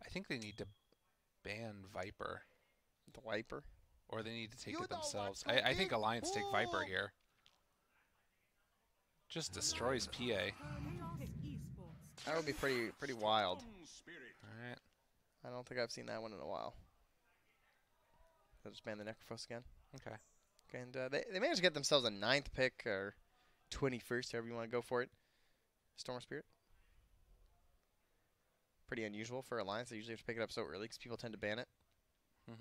I think they need to ban Viper. The Viper? Or they need to take it themselves. I think Alliance take Viper here. Just destroys PA. That would be pretty wild. Alright. I don't think I've seen that one in a while. They'll just ban the Necrophos again. Okay. And they managed to get themselves a 9th pick, or 21st, however you want to go for it. Storm Spirit. Pretty unusual for Alliance. They usually have to pick it up so early because people tend to ban it. 10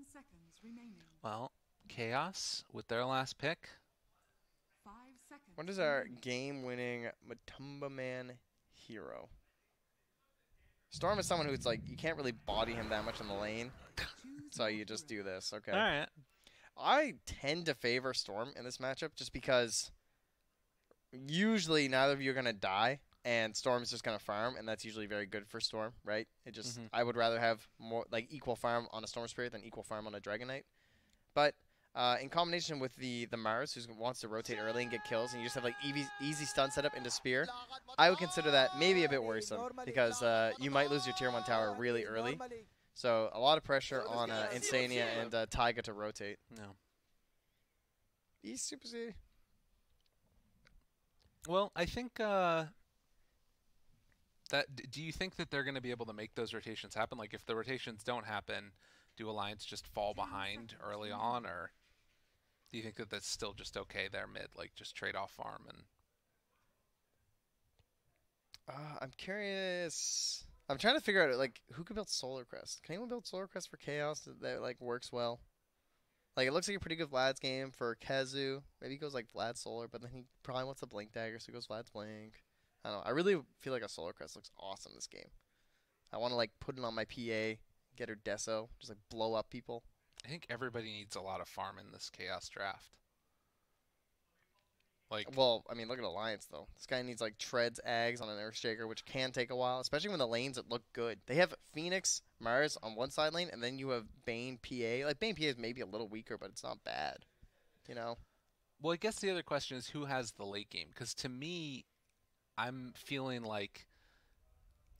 seconds remaining. Well, Chaos with their last pick. 5 seconds. What is our game-winning Matumba Man hero? Storm is someone who's like, you can't really body him that much in the lane. So you just do this, okay? All right. I tend to favor Storm in this matchup just because usually neither of you are going to die, and Storm is just going to farm, and that's usually very good for Storm, right? It just I would rather have more like equal farm on a Storm Spirit than equal farm on a Dragon Knight. But in combination with the Mars, who wants to rotate early and get kills, and you just have like easy stun setup into Spear, I would consider that maybe a bit worrisome because you might lose your Tier 1 tower really early. So a lot of pressure on Insania and Taiga to rotate. No. He's Super C. Well, I think that. Do you think that they're going to be able to make those rotations happen? Like, if the rotations don't happen, do Alliance just fall behind early on, or do you think that that's still just okay there mid, like just trade off farm and? I'm curious. I'm trying to figure out like who could build Solar Crest. Can anyone build Solar Crest for Chaos that like works well? Like it looks like a pretty good Vlad's game for Kezu. Maybe he goes like Vlad Solar, but then he probably wants a Blink Dagger, so he goes Vlad's Blink. I don't know. I really feel like a Solar Crest looks awesome this game. I want to like put it on my PA, get her Deso, just like blow up people. I think everybody needs a lot of farm in this Chaos draft. Like, well, I mean, look at Alliance though. This guy needs like Treads, Ags on an Earthshaker, which can take a while, especially when the lanes that look good. They have Phoenix, Mars on one side lane, and then you have Bane, PA. Like Bane, PA is maybe a little weaker, but it's not bad. You know. Well, I guess the other question is who has the late game? Because to me, I'm feeling like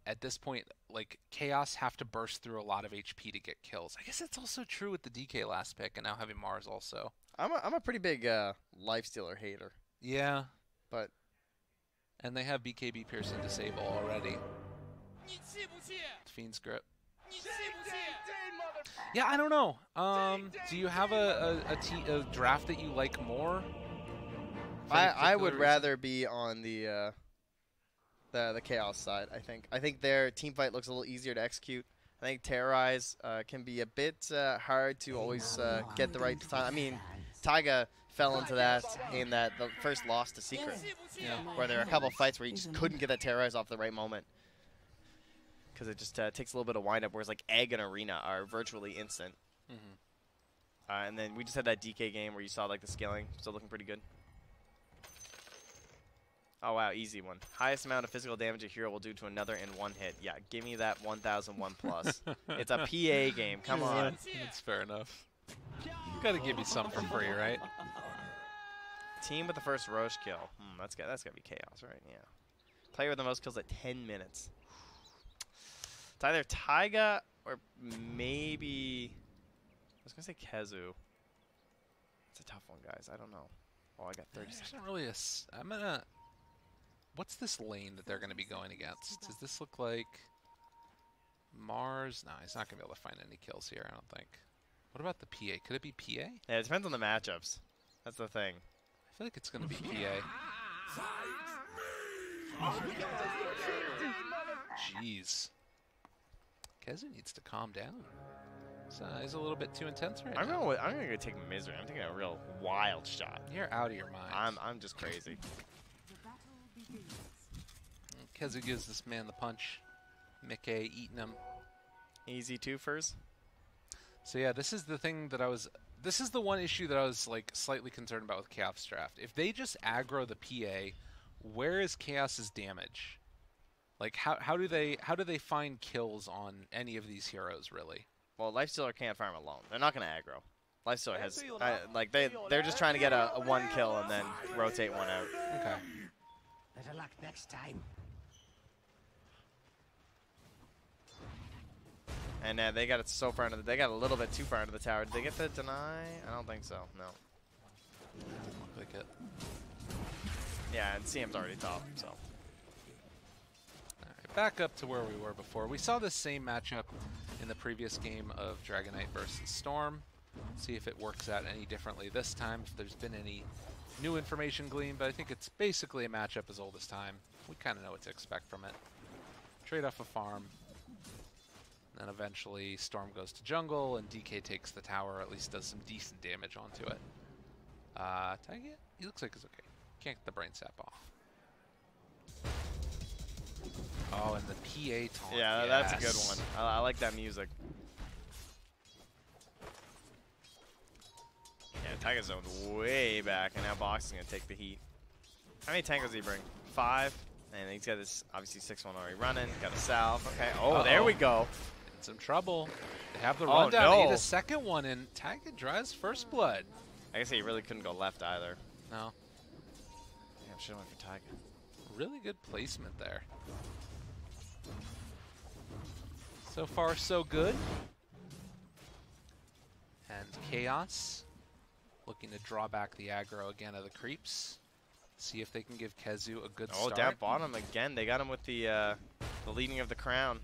at this point, like Chaos have to burst through a lot of HP to get kills. I guess that's also true with the DK last pick, and now having Mars also. I'm a pretty big Lifestealer hater. Yeah. But. And they have BKB Pearson disable already. Fiend's Grip. Yeah, I don't know. Do you have a draft that you like more? I would rather be on the Chaos side. I think their team fight looks a little easier to execute. I think Terrorize can be a bit hard to always get the right time. I mean, Taiga fell into that in the first loss to Secret, where there were a couple of fights where he just couldn't get that Terrorize off the right moment. Because it just takes a little bit of wind-up, whereas like Egg and Arena are virtually instant. And then we just had that DK game where you saw like the scaling still looking pretty good. Oh wow, easy one. Highest amount of physical damage a hero will do to another in one hit. Yeah, give me that 1001 plus. It's a PA game, come on. That's fair enough. You gotta give me some for free, right? Team with the first Roche kill. That's gotta be Chaos, right? Yeah. Player with the most kills at 10 minutes. It's either Taiga or maybe I was gonna say Kezu. It's a tough one, guys. I don't know. Oh, I got 30 seconds. There's not really I'm gonna. What's this lane that they're gonna be going against? Does this look like Mars? No, he's not gonna be able to find any kills here. I don't think. What about the PA? Could it be PA? Yeah, it depends on the matchups. That's the thing. I feel like it's gonna be PA. Jeez. Kezu needs to calm down. He's a little bit too intense right now. I'm gonna take Misery. I'm taking a real wild shot. You're out of your mind. I'm just crazy. Kezu gives this man the punch. Mickey eating him. Easy twofers. So yeah, this is the thing that this is the one issue that I was like slightly concerned about with Chaos draft. If they just aggro the PA, where is Chaos's damage? Like how do they find kills on any of these heroes really? Well, Lifestealer can't farm alone. They're not going to aggro. Lifestealer has like they're just trying to get a one kill and then rotate one out. Okay. Better luck next time. And they got it so far into they got a little bit too far into the tower. Did they get the deny? I don't think so. No. Didn't look like it. Yeah, and CM's already top, so. All right, back up to where we were before. We saw this same matchup in the previous game of Dragonite versus Storm. See if it works out any differently this time, if there's been any new information gleaned, but I think it's basically a matchup as old as time. We kind of know what to expect from it. Trade off a farm, then eventually Storm goes to jungle, and DK takes the tower, or at least does some decent damage onto it. Taiga, he looks like he's okay. Can't get the brain sap off. Oh, and the PA taunt. Yeah, that's a good one. I like that music. Yeah, Taiga's zoned way back, and now Box is going to take the heat. How many tangos does he bring? 5. And he's got this, obviously, 6-1 already running. Got a salve. Okay. Oh, there we go. In some trouble. They have the rundown. No. Need a second one, and Taiga draws first blood. I guess he really couldn't go left either. No. Damn, should have went for Taiga. Really good placement there. So far, so good. And Chaos looking to draw back the aggro again of the creeps. See if they can give Kezu a good start. Oh, down bottom again. They got him with the leading of the crown.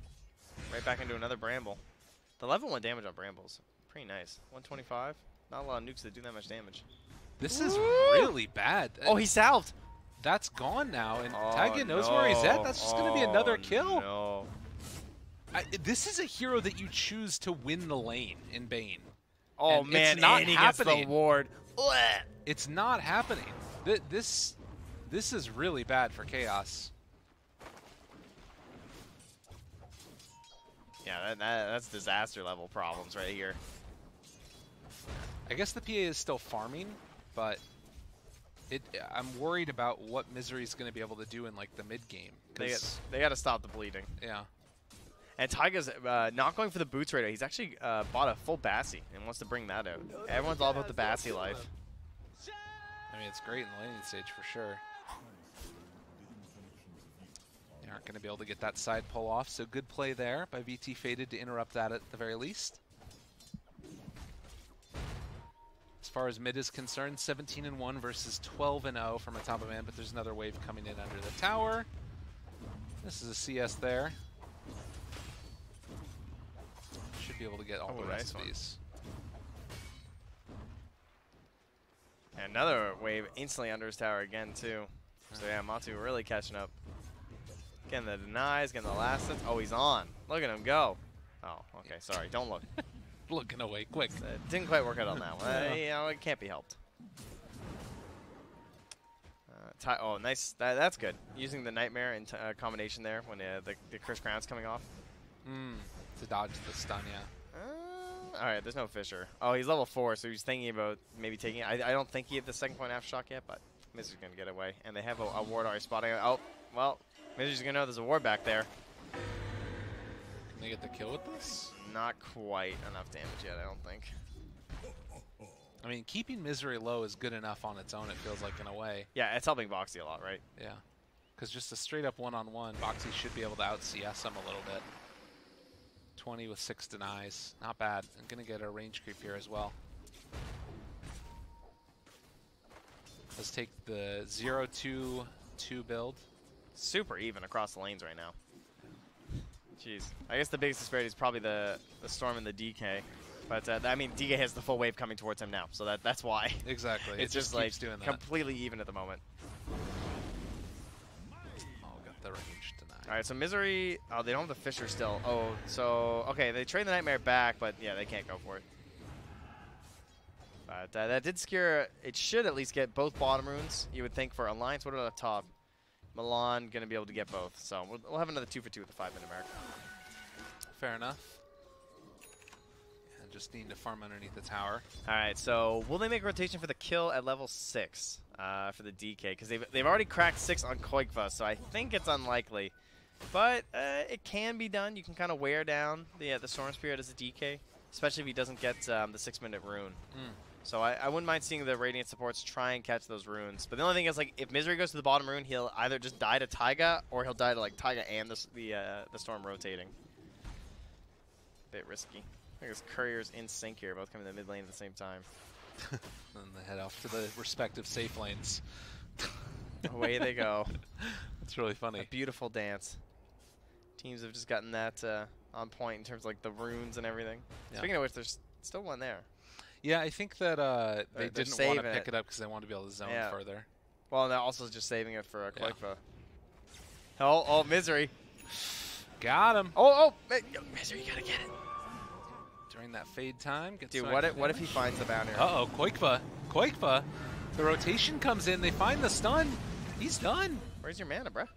Right back into another Bramble. The level 1 damage on Brambles. Pretty nice. 125. Not a lot of nukes that do that much damage. This is really bad. Oh, he salved. That's gone now, and Oh, Taiga knows no. where he's at. That's just going to be another Oh, kill. No. This is a hero that you choose to win the lane in Bane. Oh, And man. it's not and he gets happening. the ward. Blech. It's not happening. This is really bad for Chaos. Yeah, that's disaster level problems right here. I guess the PA is still farming, but I'm worried about what Misery's going to be able to do in like the mid game. They got to stop the bleeding. Yeah. And Taiga's not going for the boots right now. He's actually bought a full Bassi and wants to bring that out. Everyone's all about the Bassi life. I mean, it's great in the laning stage for sure. They aren't going to be able to get that side pull off, so good play there by VT Faded to interrupt that at the very least. As far as mid is concerned, 17-1 versus 12-0 from a top of man, but there's another wave coming in under the tower. This is a CS there. Should be able to get all the rest of these. And another wave instantly under his tower again, too. So yeah, Matu really catching up. Getting the denies, getting the last hits. Oh, he's on. Look at him go. Oh, okay, sorry. Don't look. Looking away quick. Didn't quite work out on that one. You know, it can't be helped. Oh, nice. That's good. Using the Nightmare in combination there when the Chris Crown's coming off. To dodge the stun, yeah. All right, there's no Fisher. Oh, he's level 4, so he's thinking about maybe taking it. I don't think he had the second point aftershock yet, but Mizzer's going to get away. And they have a ward already spotting. Oh, well, Mizzer's going to know there's a ward back there. Can they get the kill with this? Not quite enough damage yet, I don't think. I mean, keeping Misery low is good enough on its own, it feels like, in a way. Yeah, it's helping Boxy a lot, right? Yeah. Because just a straight-up one-on-one, Boxy should be able to out-CS him a little bit. 20 with 6 denies. Not bad. I'm going to get a range creep here as well. Let's take the 0-2-2 build. Super even across the lanes right now. Jeez. I guess the biggest disparity is probably the Storm and the DK. But, I mean, DK has the full wave coming towards him now, so that's why. Exactly. It's it just like doing that. completely even at the moment. Oh, got the range denied. All right, so Misery, oh, they don't have the Fisher still. Oh, so, okay, they trade the Nightmare back, but yeah, they can't go for it. But that did scare, it should at least get both bottom runes, you would think, for Alliance. What about up top? Milan going to be able to get both. So we'll have another 2 for 2 with the 5-minute mark. Fair enough. And just need to farm underneath the tower. All right, so will they make a rotation for the kill at level 6 for the DK? Because they've already cracked 6 on Koikva, so I think it's unlikely. But it can be done. You can kind of wear down the Storm Spirit as a DK, especially if he doesn't get the 6-minute rune. So I wouldn't mind seeing the Radiant supports try and catch those runes. But the only thing is, like, if Misery goes to the bottom rune, he'll either just die to Taiga, or he'll die to, like, Taiga and the Storm rotating. Bit risky. I think his couriers in sync here, both coming to the mid lane at the same time. And they head off to the respective safe lanes. Away they go. It's really funny. A beautiful dance. Teams have just gotten that on point in terms of like the runes and everything. Yeah. Speaking of which, there's still one there. Yeah, I think that they didn't want to pick it up because they wanted to be able to zone further. Well, and they're also just saving it for a Koikva. Oh, Misery. Got him. Oh, Misery, you gotta get it. During that fade time. Dude, what if he finds the bounty? Uh-oh, Koikva. The rotation comes in. They find the stun. He's done. Where's your mana, bruh?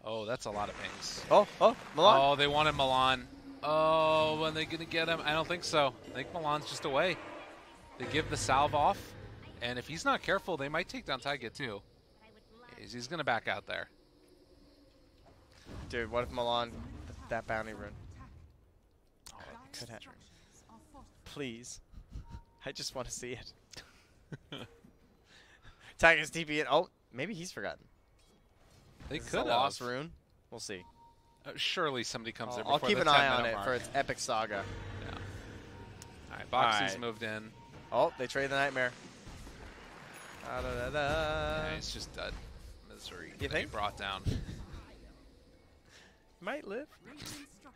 Oh, that's a lot of pings. Oh, Milan. Oh, they wanted Milan. Oh, are they going to get him? I don't think so. I think Milan's just away. They give the salve off. And if he's not careful, they might take down Taiga too. He's going to back out there. Dude, what if Milan, that bounty rune? Oh, could have. Please. I just want to see it. Taiga's TP in. Oh, maybe he's forgotten. They Is this could a have. lost rune. We'll see. Surely somebody comes there I'll before keep the an eye 10-minute on it mark. for its epic saga. Yeah. All right, Boxy's All right. moved in. Oh, they trade the Nightmare. Yeah, he's just dead. Misery. You think? Brought down. Might live. Radiant structures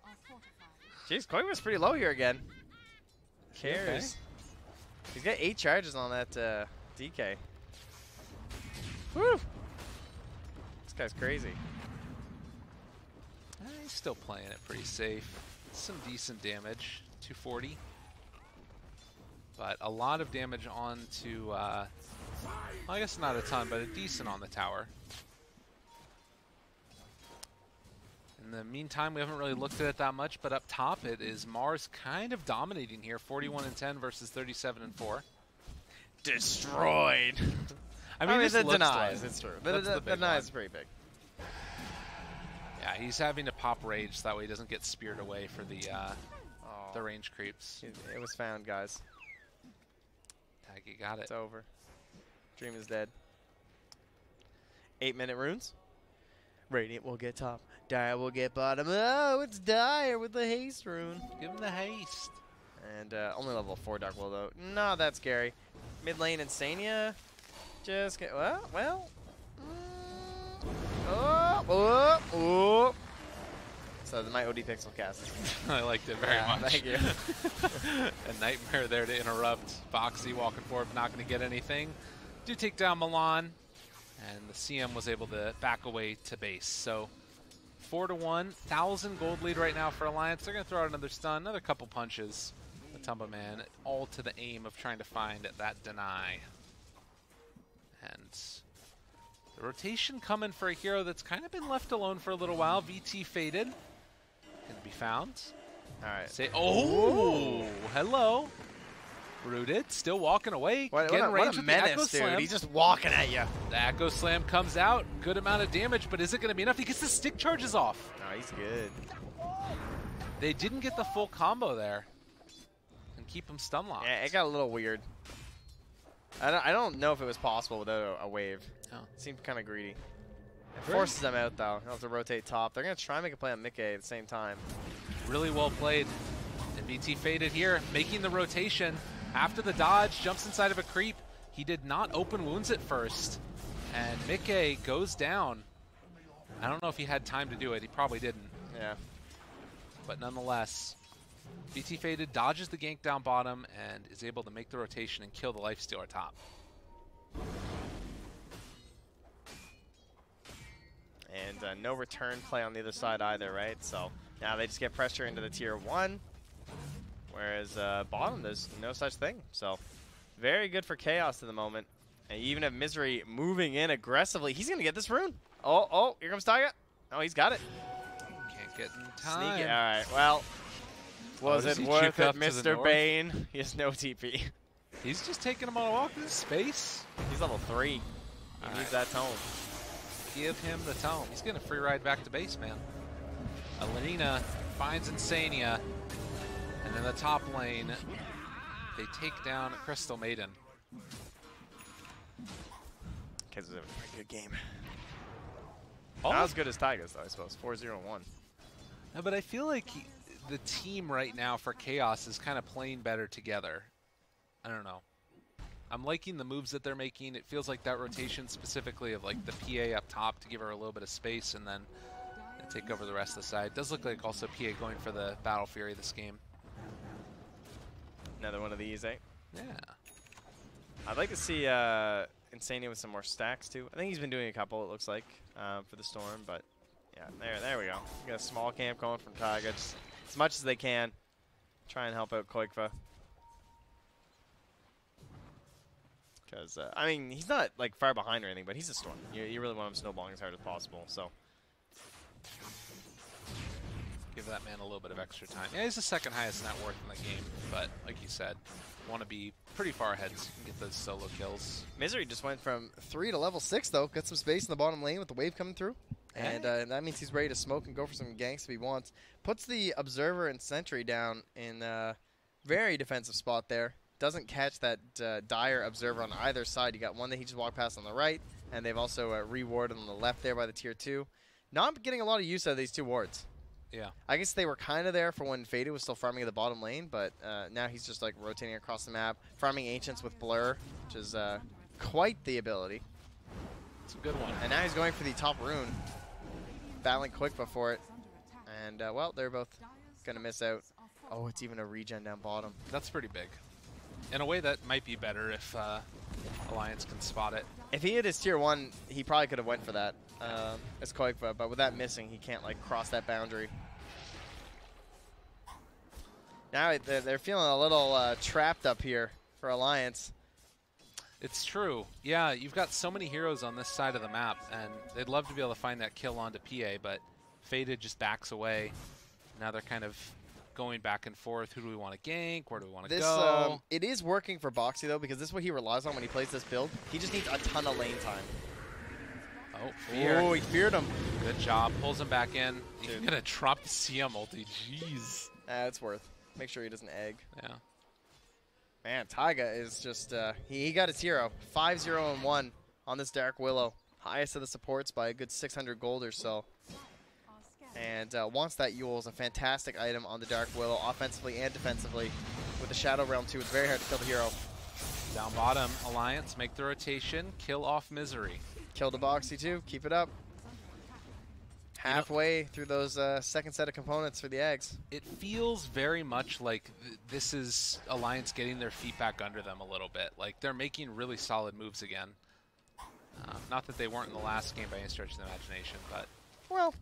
are fortified. Jeez, Koikva's pretty low here again. Cares. Okay. He's got 8 charges on that DK. Woo! This guy's crazy. He's still playing it pretty safe. Some decent damage, 240. But a lot of damage onto, well, I guess not a ton, but a decent on the tower. In the meantime, we haven't really looked at it that much, but up top it is Mars kind of dominating here, 41-10 versus 37-4. Destroyed. I mean, it's this a looks denies. like- It's true. That's the big The denies one. is pretty big. Yeah, he's having to pop rage so that way he doesn't get speared away for the range creeps. It was found, guys. Taggy got it. It's over. Dream is dead. 8-minute runes. Radiant will get top. Dire will get bottom. Oh, it's Dire with the haste rune. Give him the haste. And only level 4 Dark Will, though. Not that scary. Mid lane Insania. Just get. Well. Oh. So my OD pixel cast. I liked it very much. Thank you. A nightmare there to interrupt. Boxy walking forward, not going to get anything. Do take down Milan, and the CM was able to back away to base. So 4-1, 1,000 gold lead right now for Alliance. They're going to throw out another stun, another couple punches. The Tumba Man, all to the aim of trying to find that deny. And the rotation coming for a hero that's kind of been left alone for a little while. VT faded. Can be found. All right. Say, oh, hello. Rooted, still walking away. What getting a range with the Echo menace, dude. Slam. He's just walking at you. The Echo Slam comes out. Good amount of damage, but is it going to be enough? He gets the stick charges off. No, he's good. They didn't get the full combo there and keep him stun locked. Yeah, it got a little weird. I don't know if it was possible without a wave. No. It seemed kind of greedy. It forces them out, though. They'll have to rotate top. They're going to try and make a play on Mickey at the same time. Really well played. And BT faded here, making the rotation. After the dodge, jumps inside of a creep. He did not open wounds at first. And Mickey goes down. I don't know if he had time to do it. He probably didn't. Yeah. But nonetheless, BT faded, dodges the gank down bottom, and is able to make the rotation and kill the lifestealer top. And no return play on the other side either, right? So now they just get pressure into the tier 1. Whereas bottom, there's no such thing. So very good for Chaos at the moment. And you even have Misery moving in aggressively. He's going to get this rune. Oh, here comes Taiga. Oh, he's got it. Can't get in time. Sneaky. All right, well, was does it he worth juke it, up to the Mr. north? Bane? He has no TP. He's just taking him on a walk in space. He's level 3. He All needs right. that tome. Give him the tome. He's getting a free ride back to base, man. Alina finds Insania. And in the top lane, they take down Crystal Maiden. Kids is having a pretty good game. Oh. Not as good as Taiga's, though, I suppose. 4-0-1. No, but I feel like the team right now for Chaos is kind of playing better together. I don't know. I'm liking the moves that they're making. It feels like that rotation specifically of like the PA up top to give her a little bit of space and then take over the rest of the side. Does look like also PA going for the Battle Fury this game. Another one of these, eh? Yeah. I'd like to see Insania with some more stacks too. I think he's been doing a couple, it looks like, for the Storm, but yeah, there we go. We got a small camp going from Taiga, just as much as they can. Try and help out Koikva. Because, I mean, he's not like far behind or anything, but he's a Storm. You really want him snowballing as hard as possible, so. Give that man a little bit of extra time. Yeah, he's the second highest net worth in the game, but like you said, want to be pretty far ahead so you can get those solo kills. Misery just went from 3 to level 6, though. Got some space in the bottom lane with the wave coming through. And that means he's ready to smoke and go for some ganks if he wants. Puts the Observer and Sentry down in a very defensive spot there. Doesn't catch that dire Observer on either side. You got one that he just walked past on the right, and they've also rewarded on the left there by the tier 2. Not getting a lot of use out of these 2 wards. Yeah. I guess they were kind of there for when Faded was still farming at the bottom lane, but now he's just like rotating across the map, farming Ancients with Blur, which is quite the ability. It's a good one. And now he's going for the top rune, battling Koikva for it. And, well, they're both going to miss out. Oh, it's even a regen down bottom. That's pretty big. In a way, that might be better if Alliance can spot it. If he hit his tier 1, he probably could have went for that as Koikva, but with that missing, he can't like cross that boundary. Now they're feeling a little trapped up here for Alliance. It's true. Yeah, you've got so many heroes on this side of the map, and they'd love to be able to find that kill onto PA, but Faded just backs away. Now they're kind of going back and forth. Who do we want to gank? Where do we want to go? It is working for Boxy, though, because this is what he relies on when he plays this build. He just needs a ton of lane time. Oh, fear. Oh, he feared him. Good job. Pulls him back in. He's going to drop the CM ulti. Jeez. It's worth. Make sure he doesn't egg. Yeah. Man, Taiga is just, he got his hero. 5-0-1 on this Dark Willow. Highest of the supports by a good 600 gold or so. And wants that Yule is a fantastic item on the Dark Willow, offensively and defensively. With the Shadow Realm, too, it's very hard to kill the hero. Down bottom, Alliance, make the rotation, kill off Misery. Kill the Boxy, too. Keep it up. Halfway through those second set of components for the eggs. It feels very much like this is Alliance getting their feet back under them a little bit. Like, they're making really solid moves again. Not that they weren't in the last game by any stretch of the imagination, but... Well...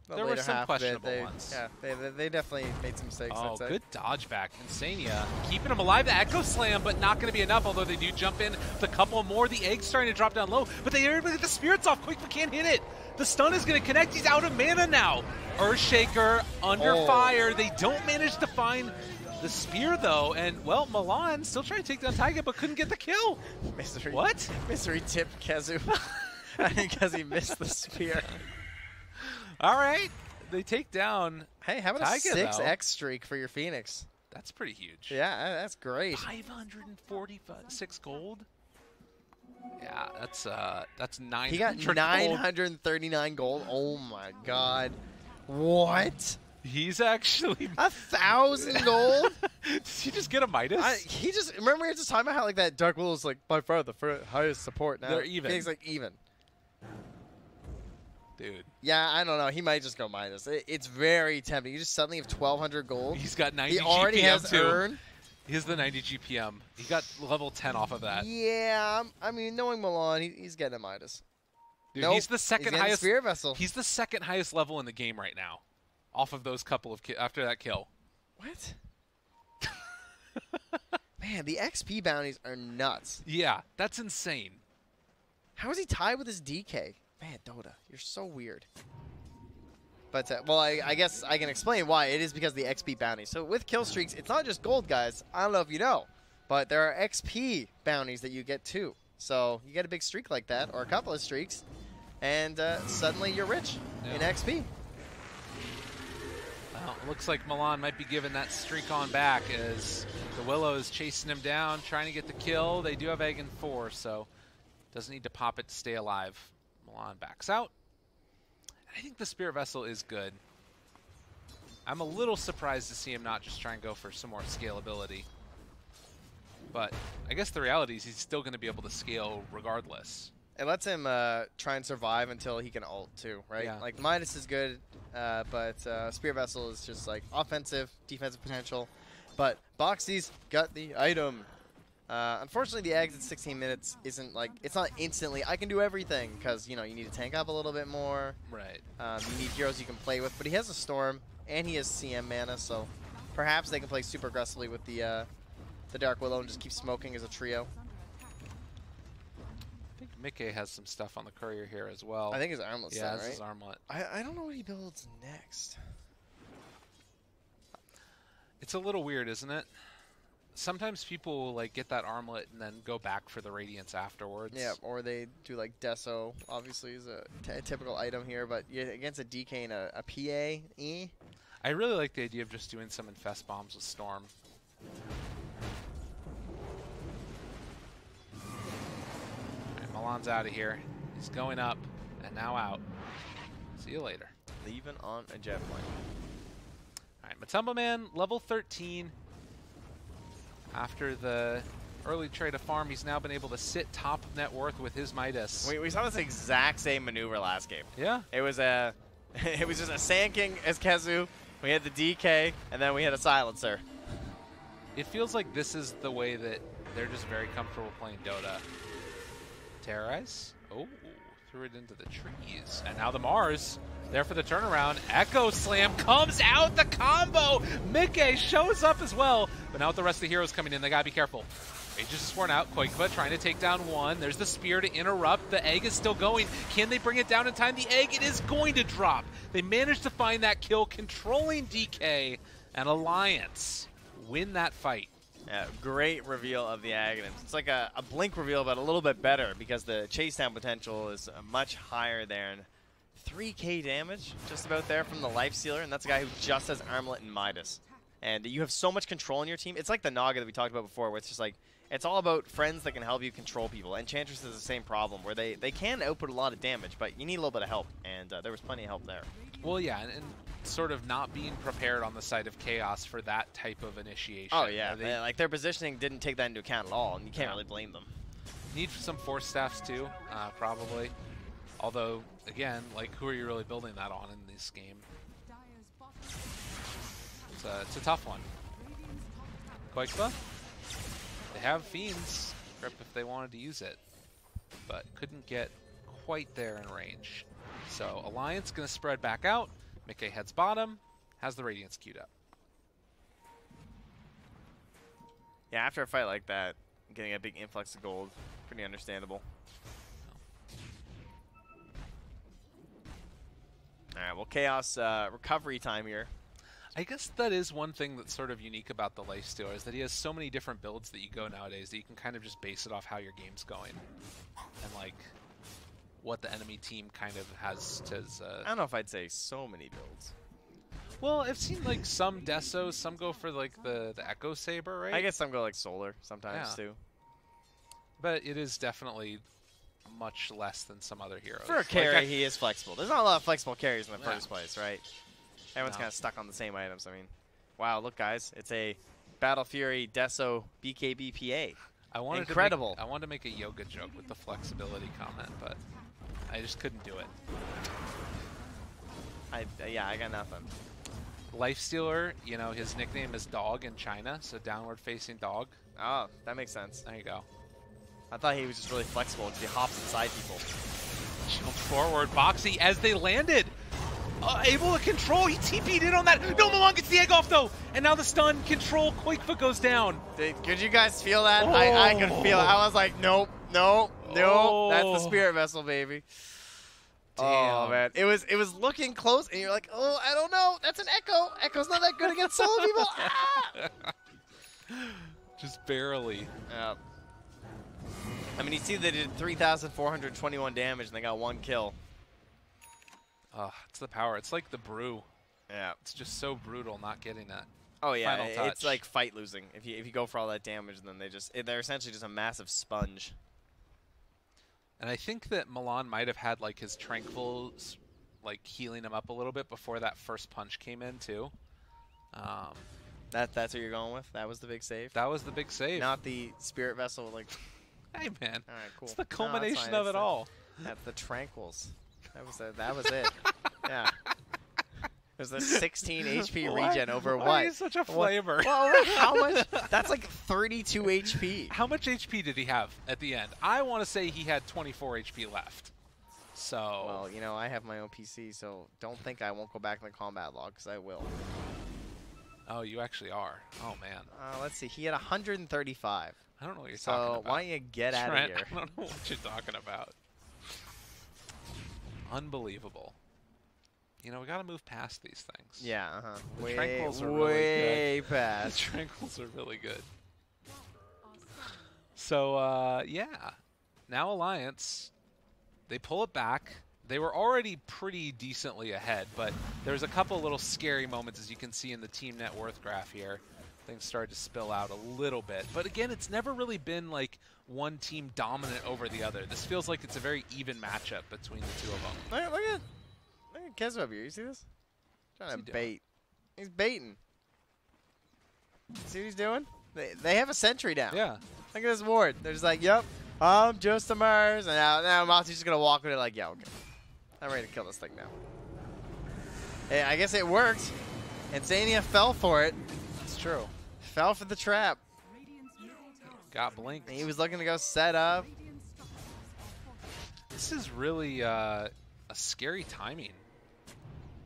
there were some questionable ones. Yeah, they definitely made some mistakes. Oh, good dodge back. Insania keeping him alive. The Echo Slam, but not going to be enough, although they do jump in with a couple more. The Egg's starting to drop down low, but they are able to get the Spirits off. Quick, but can't hit it. The stun is going to connect. He's out of mana now. Earthshaker under fire. They don't manage to find the spear, though. And, well, Milan still trying to take down Taiga, but couldn't get the kill. Misery. What? Misery tipped Kezu because he missed the spear. All right, they take down. Hey, how about Taiga, a 6x streak for your Phoenix? That's pretty huge. Yeah, that's great. 546 gold. Yeah, that's 900. He got 939 gold. Oh my God, what? He's actually 1,000 gold. Did he just get a Midas? He just remember we were just talking about how like that Dark Willow is like by far the highest support now. They're even. He's like even. Dude. Yeah, I don't know. He might just go Midas. It's very tempting. You just suddenly have 1,200 gold. He's got 90 he already GPM has too. Earn. He has the 90 GPM. He got level 10 off of that. Yeah, I mean, knowing Milan, he's getting a Midas. Dude, nope, he's the second highest. Spirit Vessel. He's the second highest level in the game right now, off of those couple of after that kill. What? Man, the XP bounties are nuts. Yeah, that's insane. How is he tied with his DK? Man, Dota, you're so weird. But, well, I guess I can explain why. It is because of the XP bounties. So with kill streaks, it's not just gold, guys. I don't know if you know, but there are XP bounties that you get too. So you get a big streak like that, or a couple of streaks, and suddenly you're rich in XP. Well, it looks like Milan might be giving that streak on back as the Willow is chasing him down, trying to get the kill. They do have Egg in 4, so doesn't need to pop it to stay alive. Milan backs out. I think the Spirit Vessel is good. I'm a little surprised to see him not just try and go for some more scalability. But I guess the reality is he's still going to be able to scale regardless. It lets him try and survive until he can ult too, right? Yeah. Like Midas is good, but Spear Vessel is just like offensive, defensive potential. But Boxy's got the item. Unfortunately, the eggs at 16 minutes isn't like, it's not instantly, I can do everything, because, you know, you need to tank up a little bit more. Right. You need heroes you can play with, but he has a Storm, and he has CM mana, so perhaps they can play super aggressively with the Dark Willow and just keep smoking as a trio. I think Mickey has some stuff on the courier here as well. I think his armlet yeah, set, this right? is armlet. I don't know what he builds next. It's a little weird, isn't it? Sometimes people will like get that armlet and then go back for the radiance afterwards. Yeah, or they do like Deso, obviously is a typical item here, but yeah, against a DK and a PA, I really like the idea of just doing some infest bombs with Storm. Alright, Milan's out of here. He's going up and now out. See you later. leaving on a jet plane. Alright, Matumba Man, level 13. After the early trade of farm, he's now been able to sit top of net worth with his Midas. We saw this exact same maneuver last game. Yeah. It was a, it was just a Sand King as Kezu. We had the DK, and then we had a Silencer. It feels like this is the way that they're just very comfortable playing Dota. Terrorize. Oh, threw it into the trees. And now the Mars, there for the turnaround. Echo Slam comes out, the combo! Mickey shows up as well. But now with the rest of the heroes coming in, they gotta be careful. Aegis is worn out. Koikva trying to take down one. There's the spear to interrupt. The egg is still going. Can they bring it down in time? The egg, it is going to drop. They managed to find that kill, controlling DK, and Alliance win that fight. Yeah, great reveal of the Aghanim. It's like a blink reveal, but a little bit better because the chase down potential is much higher there. And 3k damage just about there from the Lifestealer, and that's a guy who just has Armlet and Midas. And you have so much control in your team. It's like the Naga that we talked about before, where it's just like, it's all about friends that can help you control people. Enchantress is the same problem, where they can output a lot of damage, but you need a little bit of help, and there was plenty of help there. Well, yeah, and sort of not being prepared on the side of Chaos for that type of initiation. Oh, yeah. Like, their positioning didn't take that into account at all, and you can't really blame them. Need some Force Staffs, too, probably. Although, again, like, who are you really building that on in this game? It's a tough one. Koikva? They have Fiend's grip if they wanted to use it, but couldn't get quite there in range. So Alliance going to spread back out. Mickey heads bottom, has the Radiance queued up. Yeah, after a fight like that, getting a big influx of gold, pretty understandable. Alright, well, Chaos recovery time here. I guess that is one thing that's sort of unique about the Lifestealer, is that he has so many different builds that you go nowadays that you can kind of just base it off how your game's going. And like, what the enemy team kind of has to... I don't know if I'd say so many builds. Well, I've seen like some Desos, some go for like the Echo Saber, right? I guess some go like Solar sometimes too. But it is definitely much less than some other heroes. For a carry, he is flexible. There's not a lot of flexible carries in the first place, right? Everyone's No. kind of stuck on the same items. I mean, wow, look, guys. It's a Battle Fury Deso BKBPA. Incredible. I wanted to make a yoga joke with the flexibility comment, but I just couldn't do it. Yeah, I got nothing. Lifestealer, you know, his nickname is Dog in China, so downward-facing dog. Oh, that makes sense. There you go. I thought he was just really flexible because he hops inside people. Jump forward, Boxy, as they landed. Able to control, he TP'd in on that. No, Milan gets the egg off, though. And now the stun control, Koikva goes down. Could you guys feel that? Oh. I could feel it. I was like, nope, nope, nope. Oh. That's the Spirit Vessel, baby. Damn. Oh, man. It was looking close, and you're like, oh, I don't know. That's an Echo. Echo's not that good against solo people. Ah! Just barely. Yeah. I mean, you see they did 3,421 damage, and they got 1 kill. It's the power. It's like the brew. Yeah. It's just so brutal not getting that. Oh yeah, Final touch. it's like fight losing. If you go for all that damage, then they're essentially just a massive sponge. And I think that Milan might have had like his tranquils like healing him up a little bit before that first punch came in too. That's what you're going with? That was the big save? That was the big save. Not the Spirit Vessel, like... Hey, man. All right, cool. It's the culmination of it all. That's the Tranquils. That was it. Yeah. It was a 16 HP regen over Why what? He's such a flavor. Well, how much? That's like 32 HP. How much HP did he have at the end? I want to say he had 24 HP left. So. Well, you know, I have my own PC, so don't think I won't go back in the combat log, because I will. Oh, you actually are. Oh, man. Let's see. He had 135. I don't know what you're talking about. So why don't you get out of Trent, here? I don't know what you're talking about. Unbelievable. You know, we got to move past these things. Yeah, The Tranquils are way really good. past. The Tranquils are really good. So, yeah. Now Alliance, they pull it back. They were already pretty decently ahead, but there's a couple little scary moments, as you can see in the team net worth graph here. Things started to spill out a little bit. But again, it's never really been like one team dominant over the other. This feels like it's a very even matchup between the two of them. Look at Kezo up here. You see this? Trying to bait. He's baiting. See what he's doing? They have a sentry down. Yeah. Look at this ward. They're just like, yep, I'm just a Mars. And now Moxie's just going to walk with it like, yeah, okay. I'm ready to kill this thing now. Hey, I guess it worked. Insania fell for it. It's true. Fell for the trap. Got blinked. He was looking to go set up. This is really a scary timing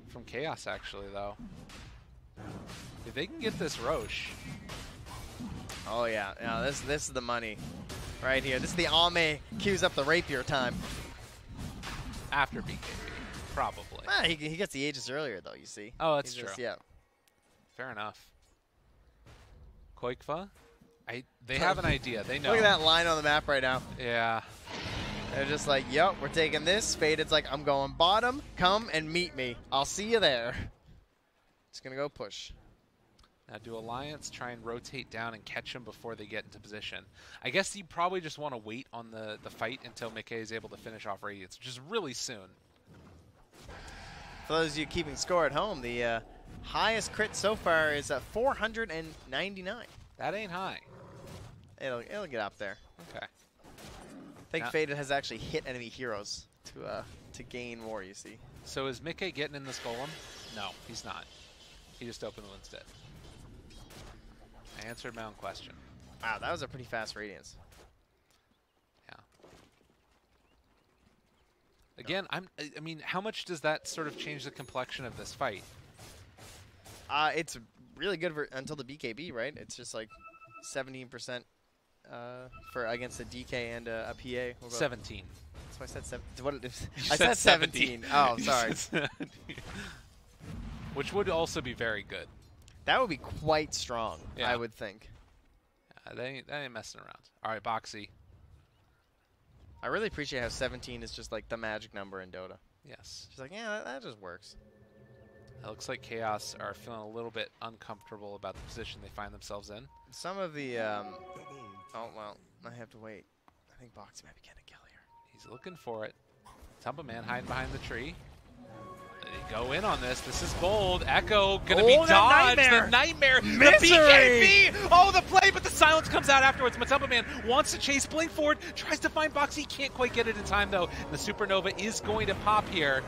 from Chaos, actually, though. If they can get this Roche. Oh, yeah. Yeah, this is the money right here. This is the Ame queues up the rapier time. After BKB, probably. He gets the Aegis earlier, though, you see. Oh, that's He's true. Just, yeah. Fair enough. Koikfa? They have an idea. They know. Look at that line on the map right now. Yeah. They're just like, yep, we're taking this. Faded's like, I'm going bottom. Come and meet me. I'll see you there. Just going to go push. Now do Alliance try and rotate down and catch them before they get into position. I guess you probably just want to wait on the fight until Mickey is able to finish off Radiance, which is really soon. For those of you keeping score at home, the highest crit so far is 499. That ain't high. It'll get up there. Okay. I think Now, Faded has actually hit enemy heroes to gain more, you see. So is Mickey getting in this golem? No, he's not. He just opened the instead. I answered my own question. Wow, that was a pretty fast Radiance. Yeah. Again, I mean, how much does that sort of change the complexion of this fight? It's really good until the BKB, right? It's just like 17% for against a DK and a PA. 17. So I said 7. What I said 17. Oh, sorry. Which would also be very good. That would be quite strong, yeah. I would think. They ain't messing around. All right, Boxy. I really appreciate how 17 is just like the magic number in Dota. Yes. She's like, yeah, that just works. It looks like Chaos are feeling a little bit uncomfortable about the position they find themselves in. Some of the, oh, well, I have to wait. I think Boxy might be getting a kill here. He's looking for it. Tumble Man hiding behind the tree. They go in on this. This is bold. Echo gonna be dodged. The nightmare. Misery. The BKB. Oh, the play, but the silence comes out afterwards. Matumba Man wants to chase Blink forward. Tries to find Boxy. Can't quite get it in time, though. And the Supernova is going to pop here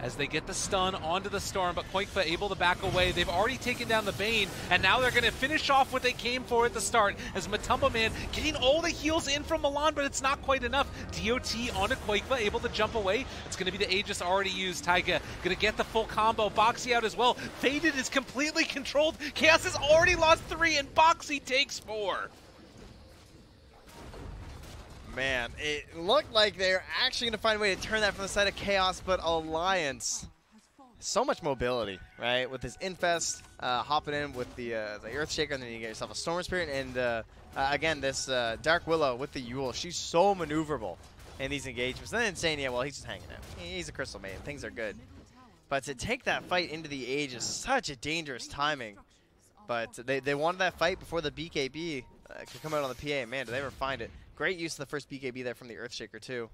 as they get the stun onto the Storm, but Koikfa able to back away. They've already taken down the Bane, and now they're going to finish off what they came for at the start, as Matumba Man getting all the heals in from Milan, but it's not quite enough. DOT onto Koikfa, able to jump away. It's going to be the Aegis already used. Taiga going to get the full combo. Boxy out as well. Faded is completely controlled. Chaos has already lost 3, and Boxy takes 4. Man, it looked like they're actually going to find a way to turn that from the side of Chaos, but Alliance, so much mobility, right? With this Infest, hopping in with the Earthshaker, and then you get yourself a Storm Spirit, and again, this Dark Willow with the Yule. She's so maneuverable in these engagements. And then Insania, well, he's just hanging out. He's a Crystal Maiden. Things are good. But to take that fight into the Age is such a dangerous timing. But they wanted that fight before the BKB could come out on the PA. Man, did they ever find it. Great use of the first BKB there from the Earthshaker, too.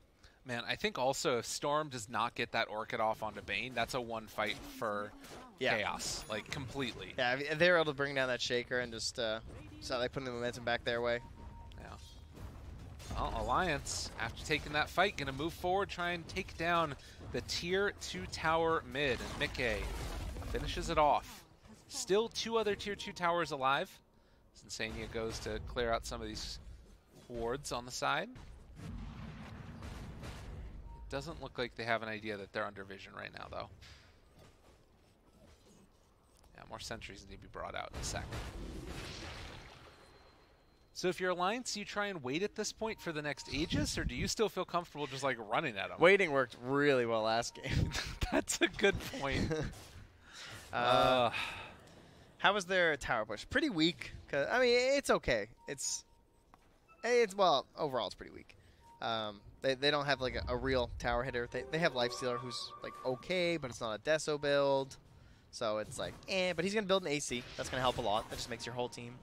Man, I think also if Storm does not get that Orchid off onto Bane, that's a one fight for Chaos, like completely. Yeah, I mean, they're able to bring down that Shaker and just so they put the momentum back their way. Yeah. Well, Alliance, after taking that fight, going to move forward, try and take down the Tier 2 tower mid. And Mickey finishes it off. Still 2 other Tier 2 towers alive. Insania goes to clear out some of these wards on the side. It doesn't look like they have an idea that they're under vision right now, though. Yeah, more sentries need to be brought out in a sec. So if you're Alliance, do you try and wait at this point for the next Aegis, or do you still feel comfortable just like running at them? Waiting worked really well last game. That's a good point. How was their tower push? Pretty weak. I mean, it's okay. It's well, overall it's pretty weak. They don't have like a real tower hitter. They have Lifestealer who's like okay, but it's not a Deso build. So it's like, but he's going to build an AC. That's going to help a lot. That just makes your whole team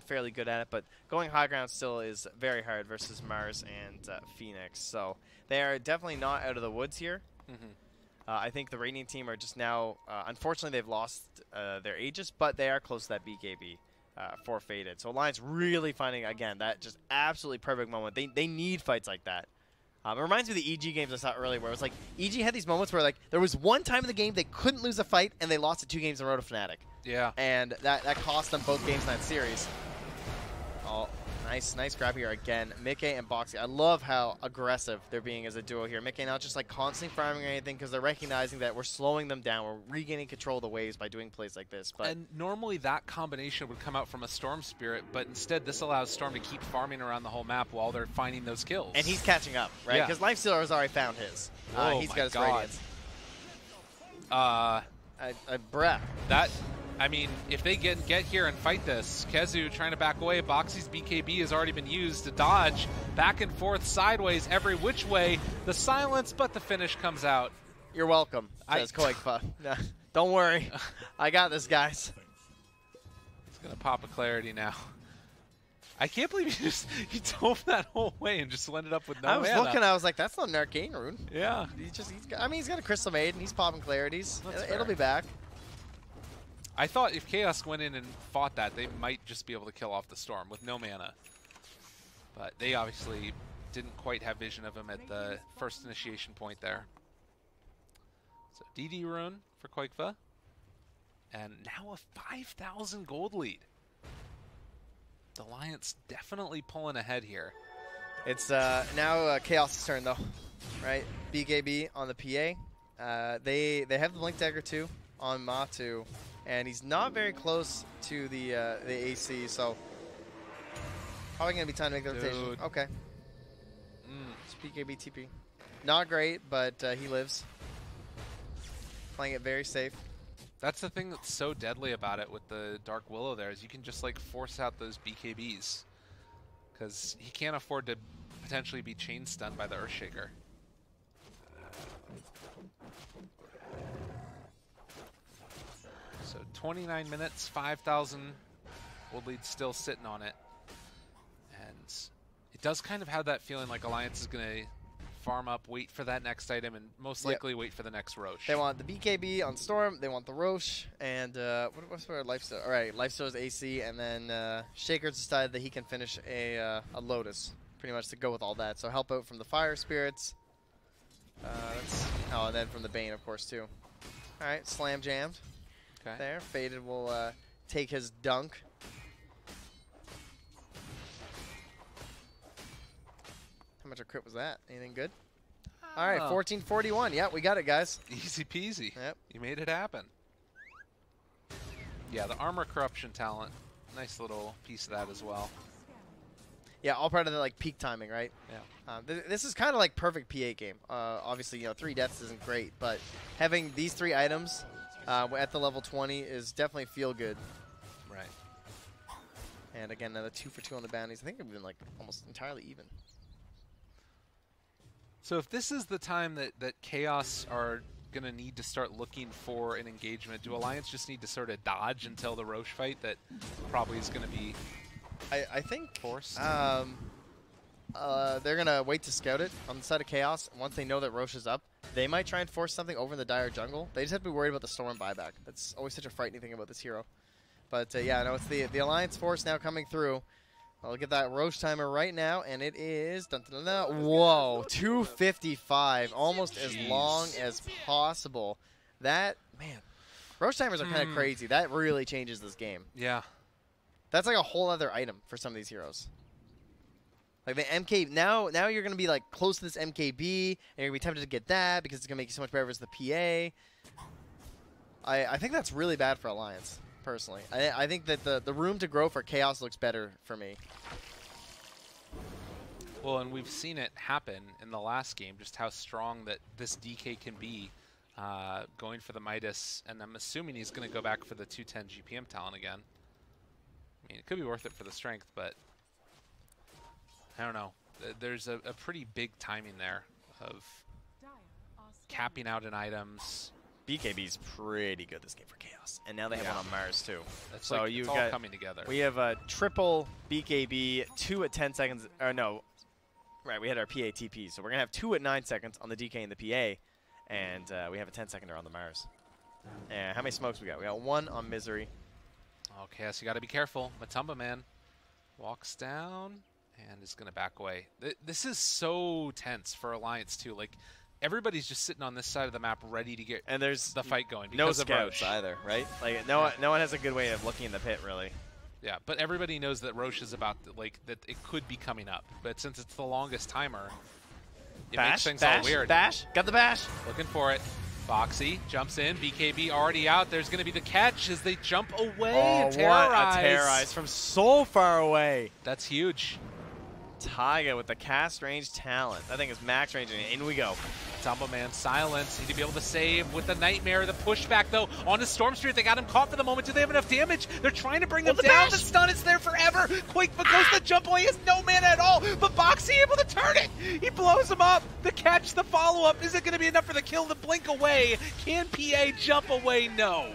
fairly good at it. But going high ground still is very hard versus Mars and Phoenix. So they are definitely not out of the woods here. I think the Radiant team are just now, unfortunately, they've lost their Aegis, but they are close to that BKB for Faded. So Alliance really finding, again, that just absolutely perfect moment. They need fights like that. It reminds me of the EG games I saw earlier, where it was like, EG had these moments where like there was one time in the game they couldn't lose a fight, and they lost it 2 games in a row to Fnatic. Yeah. And that cost them both games in that series. Oh, nice grab here again. Mickey and Boxy. I love how aggressive they're being as a duo here. Mickey not just like constantly farming or anything, because they're recognizing that we're slowing them down. We're regaining control of the waves by doing plays like this. But and normally that combination would come out from a Storm Spirit, but instead this allows Storm to keep farming around the whole map while they're finding those kills. And he's catching up, right? Because Lifestealer has already found his. He's got his Radiance. Bruh. I mean, if they get here and fight this, Kezu trying to back away, Boxy's BKB has already been used to dodge back and forth, sideways, every which way. The silence, but the finish comes out. You're welcome, says Koikfa. No, don't worry. I got this, guys. He's going to pop a Clarity now. I can't believe he dove that whole way and just ended up with no mana. I was looking, I was like, that's not an Arcane Rune. Yeah. He's got a Crystal Maiden, he's popping Clarities. It'll be back. I thought if Chaos went in and fought that, they might just be able to kill off the Storm with no mana. But they obviously didn't quite have vision of him at the first initiation point there. So DD Rune for Koikva. And now a 5,000 gold lead. The Alliance definitely pulling ahead here. It's now Chaos' turn, though. Right? BKB on the PA. They have the Blink Dagger, too, on Matu. And he's not very close to the AC, so probably going to be time to make the rotation. Okay. It's BKB TP. Not great, but he lives. Playing it very safe. That's the thing that's so deadly about it with the Dark Willow there, is you can just like force out those BKBs. Because he can't afford to potentially be chain stunned by the Earthshaker. So 29 minutes, 5,000 gold lead still sitting on it. And it does kind of have that feeling like Alliance is going to farm up, wait for that next item, and most likely wait for the next Roche. They want the BKB on Storm, they want the Roche, and what's our Lifesteal? All right, Lifesteal's AC, and then Shaker's decided that he can finish a Lotus, pretty much to go with all that. So help out from the Fire Spirits. And then from the Bane, of course, too. All right, slam jammed. Okay. There, Faded will take his dunk. How much a crit was that? Anything good? All right, 1441. Yeah, we got it, guys. Easy peasy. Yep. You made it happen. Yeah, the Armor Corruption talent. Nice little piece of that as well. Yeah, all part of the like peak timing, right? Yeah. This is kind of like perfect P8 game. Obviously, 3 deaths isn't great, but having these 3 items at the level 20 is definitely feel good. Right. And again, another 2 for 2 on the bounties. I think they've been like almost entirely even. So if this is the time that Chaos are going to need to start looking for an engagement, do Alliance just need to sort of dodge until the Roche fight that probably is going to be I think forced? They're going to wait to scout it on the side of Chaos. Once they know that Roche is up, they might try and force something over in the Dire jungle. They just have to be worried about the Storm buyback. That's always such a frightening thing about this hero. But yeah, no, it's the Alliance Force now coming through. I'll get that Roche timer right now, and it is... Dun, dun, dun, dun, whoa, 2:55, almost as long as possible. That, man, Roche timers are kind of crazy. That really changes this game. Yeah. That's like a whole other item for some of these heroes. Like the MK, now you're going to be like close to this MKB, and you're going to be tempted to get that because it's going to make you so much better versus the PA. I think that's really bad for Alliance, personally. I think that the room to grow for Chaos looks better for me. Well, and we've seen it happen in the last game, just how strong that this DK can be going for the Midas, and I'm assuming he's going to go back for the 210 GPM talent again. I mean, it could be worth it for the strength, but I don't know. There's a pretty big timing there of capping out in items. BKB's pretty good this game for Chaos, and now they have one on Mars too. That's so like, it's all coming together. We have a triple BKB, 2 at 10 seconds. Or no, right? We had our PA TP, so we're gonna have 2 at 9 seconds on the DK and the PA, and we have a 10-seconder on the Mars. And how many smokes we got? We got 1 on Misery. Okay, so you got to be careful. Matumba Man walks down and is gonna back away. This is so tense for Alliance too. Like, everybody's just sitting on this side of the map ready to get and there's the fight going. No Because of scouts Roche. either, right? Like no one has a good way of looking in the pit, really. Yeah, but everybody knows that Roche is about to, like, that it could be coming up. But since it's the longest timer, it makes things all weird. Bash, got the bash. Looking for it. Boxy jumps in. BKB already out. There's going to be the catch as they jump away. Oh, and what a terrorize from so far away. That's huge. Taiga with the cast range talent. That thing is max range, and in we go. Tumble Man silence. Need to be able to save with the Nightmare. The pushback, though, on his Storm Spirit. They got him caught for the moment. Do they have enough damage? They're trying to bring him down. Bash. The stun is there forever. Quakefoot goes the jump away. He has no mana at all. But Boxy able to turn it. He blows him up. The catch, the follow-up. Is it going to be enough for the kill? The blink away. Can PA jump away? No.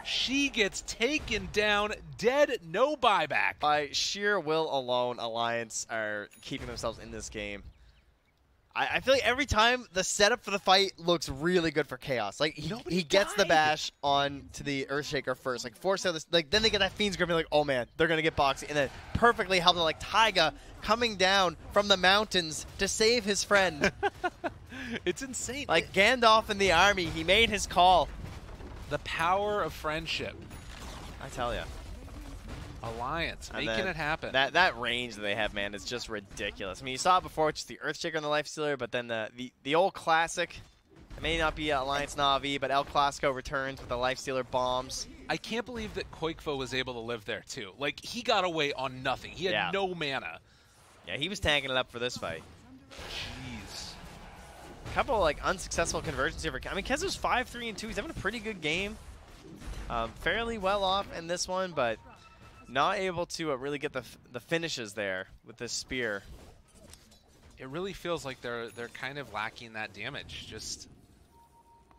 She gets taken down, dead, no buyback. By sheer will alone, Alliance are keeping themselves in this game. I feel like every time the setup for the fight looks really good for Chaos. Like he gets the bash on to the Earthshaker first, like force out this, like then they get that Fiend's Grip and like, oh man, they're gonna get Boxy, and then perfectly how they're like Taiga coming down from the mountains to save his friend. It's insane. Like Gandalf in the army, he made his call. The power of friendship. I tell you. Alliance, And making then it happen. That range that they have, man, is just ridiculous. I mean, you saw it before, just the Earthshaker and the Lifestealer, but then the old classic, it may not be Alliance Na'Vi, but El Clasico returns with the Lifestealer bombs. I can't believe that Quakefoot was able to live there, too. Like, he got away on nothing. He had no mana. Yeah, he was tanking it up for this fight. Jeez. A couple, like, unsuccessful conversions here. I mean, Kezu's 5-3-2. He's having a pretty good game. Fairly well off in this one, but not able to really get the finishes there with this spear. It really feels like they're kind of lacking that damage. Just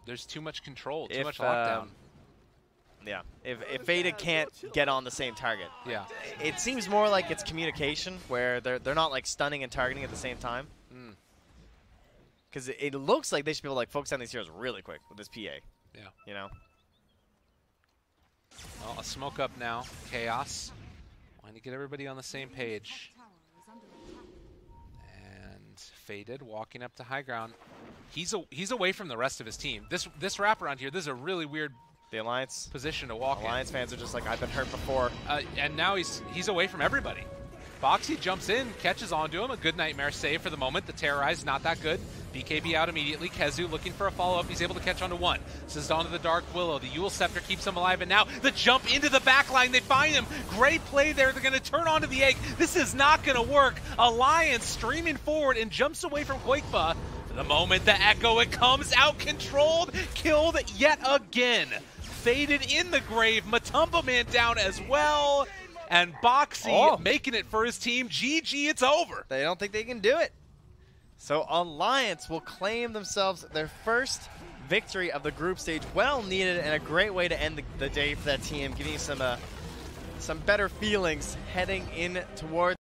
there's too much control, too much lockdown. Yeah, if Veda can't get on the same target. Yeah. It seems more like it's communication where they're not like stunning and targeting at the same time. Because it looks like they should be able to like focus on these heroes really quick with this PA. Yeah. You know. Well, a smoke up now. Chaos. Wanting to get everybody on the same page. And Faded walking up to high ground. He's away from the rest of his team. This wraparound here, this is a really weird the Alliance position to walk Alliance in. fans are just like, I've been hurt before. And now he's away from everybody. Boxy jumps in, catches onto him. A good Nightmare save for the moment. The Terrorize not that good. BKB out immediately. Kezu looking for a follow-up. He's able to catch onto one. This is onto the Dark Willow. The Yule Scepter keeps him alive. And now the jump into the back line. They find him. Great play there. They're going to turn onto the egg. This is not going to work. Alliance streaming forward and jumps away from Quakefa. The moment the Echo, it comes out controlled. Killed yet again. Faded in the grave. Matumba Man down as well. And Boxy making it for his team. GG, it's over. They don't think they can do it. So Alliance will claim themselves their first victory of the group stage. Well needed and a great way to end the day for that team, giving you some better feelings heading in towards